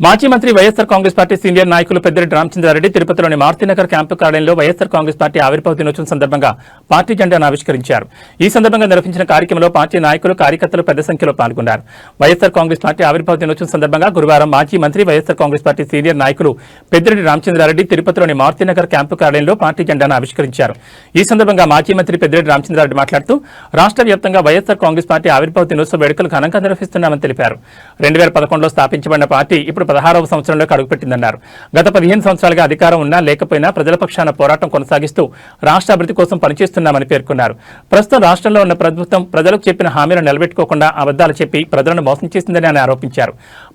మాజీ మంత్రి YSR Congress party senior నాయకులు పెద్దిరెడ్డి రామచంద్రారెడ్డి తిరుపతిలోని మారుతినగర్ క్యాంపు కార్యాలయంలో వైఎస్ఆర్ కాంగ్రెస్ పార్టీ ఆవిర్భావ దినోత్సవం సందర్భంగా పార్టీ జెండాను ఆవిష్కరించారు. ఈ సందర్భంగా నిర్వహించిన కార్యక్రమంలో పార్టీ నాయకులు కార్యకర్తలు పెద్ద సంఖ్యలో పాల్గొన్నారు. వైఎస్ఆర్ కాంగ్రెస్ పార్టీ ఆవిర్భావ దినోత్సవం సందర్భంగా గురువారం మాజీ మంత్రి వైఎస్ఆర్ కాంగ్రెస్ పార్టీ సీనియర్ నాయకులు పెద్దిరెడ్డి రామచంద్రారెడ్డి తిరుపతిలోని మారుతినగర్ క్యాంపు కార్యాలయంలో పార్టీ జెండాను ఆవిష్కరించారు. ఈ సందర్భంగా మాజీ మంత్రి పెద్దిరెడ్డి రామచంద్రారెడ్డి మాట్లాడుతూ రాష్ట్ర వ్యాప్తంగా వైఎస్ఆర్ కాంగ్రెస్ పార్టీ ఆవిర్భావ దినోత్సవ వేడుకలు ఘనంగా నిర్వహిస్తున్నామని తెలిపారు. 2011లో స్థాపించబడిన పార్టీ ఇప్పుడు 16వ సంవత్సరంలోకి అడుగుపెట్టిందన్నారు. గత 15 సంవత్సరాలుగా అధికారం ఉన్నా లేకపోయినా ప్రజల పక్షాన పోరాటం కొనసాగిస్తూ రాష్ట్ర అభివృద్ధి కోసం పనిచేస్తున్నామని పేర్కొన్నారు. ప్రస్తుతం రాష్ట్రంలో ఉన్న ప్రభుత్వం ప్రజలకు చెప్పిన హామీలను నిలబెట్టుకోకుండా అబద్దాలు చెప్పి ప్రజలను మోసం చేసిందని ఆయన ఆరోపించారు.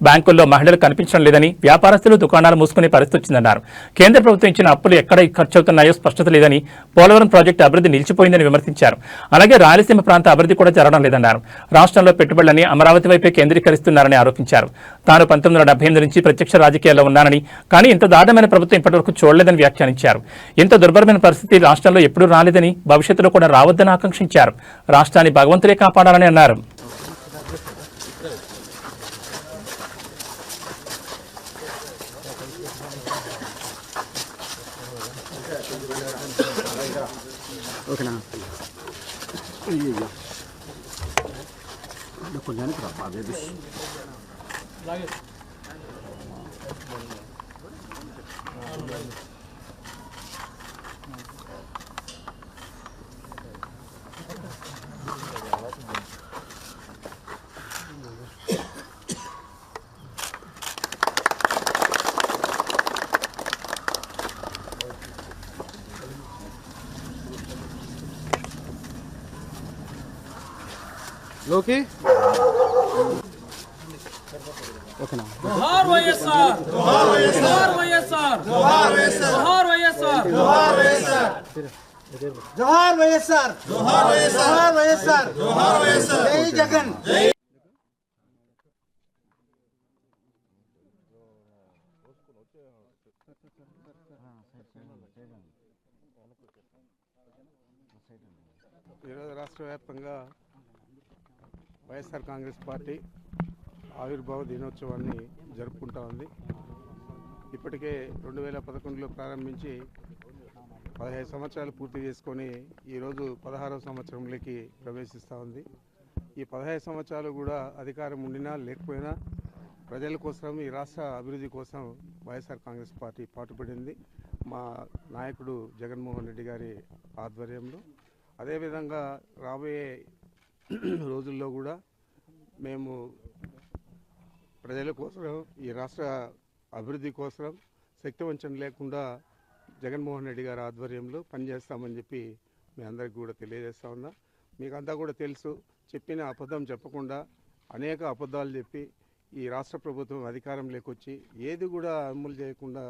బ్యాంకుల్లో మహిళలు కనిపించడం లేదని, వ్యాపారస్తులు దుకాణాలు మూసుకునే పరిస్థితి వచ్చిందన్నారు. కేంద్ర ప్రభుత్వం ఇచ్చిన అప్పులు ఎక్కడ ఖర్చవుతున్నాయో స్పష్టత లేదని, పోలవరం ప్రాజెక్టు అభివృద్ధి నిలిచిపోయిందని విమర్శించారు. అలాగే రాయలసీమ ప్రాంత అభివృద్ధి కూడా జరగడం లేదన్నారు. రాష్ట్రంలో పెట్టుబడులని అమరావతి వైపే కేంద్రీకరిస్తున్నారని ఆరోపించారు. తాను 1978 నుంచి ప్రత్యక్ష రాజకీయాల్లో ఉన్నానని, కానీ ఇంత దారుణమైన ప్రభుత్వం ఇప్పటివరకు చూడలేదని వ్యాఖ్యానించారు. ఇంత దుర్భరమైన పరిస్థితి రాష్ట్రంలో ఎప్పుడూ రాలేదని, భవిష్యత్తులో కూడా రావద్దని ఆకాంక్షించారు. రాష్ట్రాన్ని భగవంతుడే కాపాడాలని అన్నారు. లోకి जोहार వైఎస్ఆర్ जोहार వైఎస్ఆర్ जोहार వైఎస్ఆర్ जोहार వైఎస్ఆర్ जोहार వైఎస్ఆర్ జోహార్ వైఎస్ఆర్ జోహార్ వైఎస్ఆర్ వైఎస్ఆర్ జోహార్ వైఎస్ఆర్ జై జగన్ జై ఈరోజు రాష్ట్ర వ్యాప్తంగా వైఎస్ఆర్ కాంగ్రెస్ పార్టీ ఆవిర్భావ దినోత్సవాన్ని జరుపుకుంటా ఉంది. ఇప్పటికే 2011లో ప్రారంభించి 15 సంవత్సరాలు పూర్తి చేసుకొని ఈరోజు 16వ సంవత్సరంలోకి ప్రవేశిస్తూ ఉంది. ఈ 15 సంవత్సరాలు కూడా అధికారం ఉండినా లేకపోయినా ప్రజల కోసం, ఈ రాష్ట్ర అభివృద్ధి కోసం వైఎస్ఆర్ కాంగ్రెస్ పార్టీ పాటుపడింది. మా నాయకుడు జగన్మోహన్ రెడ్డి గారి ఆధ్వర్యంలో. అదేవిధంగా రాబోయే రోజుల్లో కూడా మేము ప్రజల కోసం, ఈ రాష్ట్ర అభివృద్ధి కోసం శక్తివంచన లేకుండా జగన్మోహన్ రెడ్డి గారి ఆధ్వర్యంలో పనిచేస్తామని చెప్పి మీ అందరికీ కూడా తెలియజేస్తా ఉన్నా. మీకంతా కూడా తెలుసు, చెప్పిన అబద్ధం చెప్పకుండా అనేక అబద్ధాలు చెప్పి ఈ రాష్ట్ర ప్రభుత్వం అధికారంలోకి వచ్చి ఏది కూడా అమలు చేయకుండా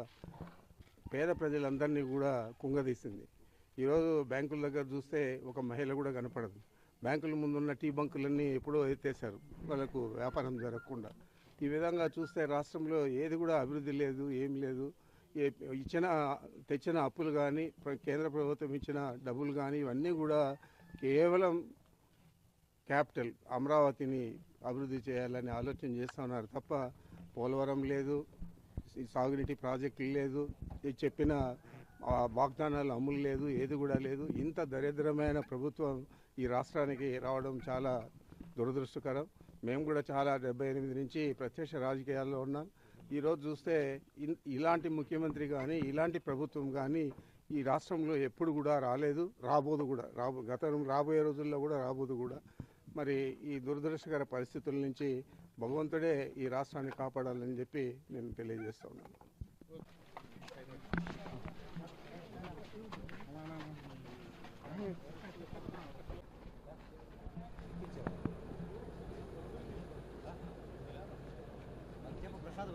పేద ప్రజలందరినీ కూడా కుంగదీసింది. ఈరోజు బ్యాంకుల దగ్గర చూస్తే ఒక మహిళ కూడా కనపడదు. బ్యాంకుల ముందున్న టీ బంకులన్నీ ఎప్పుడో ఎత్తేసారు, వాళ్ళకు వ్యాపారం జరగకుండా. ఈ విధంగా చూస్తే రాష్ట్రంలో ఏది కూడా అభివృద్ధి లేదు, ఏం లేదు. తెచ్చిన అప్పులు కానీ, కేంద్ర ప్రభుత్వం ఇచ్చిన డబ్బులు కానీ ఇవన్నీ కూడా కేవలం క్యాపిటల్ అమరావతిని అభివృద్ధి చేయాలని ఆలోచన చేస్తూ ఉన్నారు తప్ప పోలవరం లేదు, సాగునీటి ప్రాజెక్టులు లేదు, చెప్పిన వాగ్దానాలు అమలు లేదు, ఏది కూడా లేదు. ఇంత దరిద్రమైన ప్రభుత్వం ఈ రాష్ట్రానికి రావడం చాలా దురదృష్టకరం. మేము కూడా చాలా 78 నుంచి ప్రత్యక్ష రాజకీయాల్లో ఉన్నాం. ఈరోజు చూస్తే ఇలాంటి ముఖ్యమంత్రి కానీ, ఇలాంటి ప్రభుత్వం కానీ ఈ రాష్ట్రంలో ఎప్పుడు కూడా రాలేదు, రాబోదు కూడా. రాబోయే రోజుల్లో కూడా రాబోదు కూడా. మరి ఈ దురదృష్టకర పరిస్థితుల నుంచి భగవంతుడే ఈ రాష్ట్రాన్ని కాపాడాలని చెప్పి నేను తెలియజేస్తూ ఉన్నాను. ప్రసాద్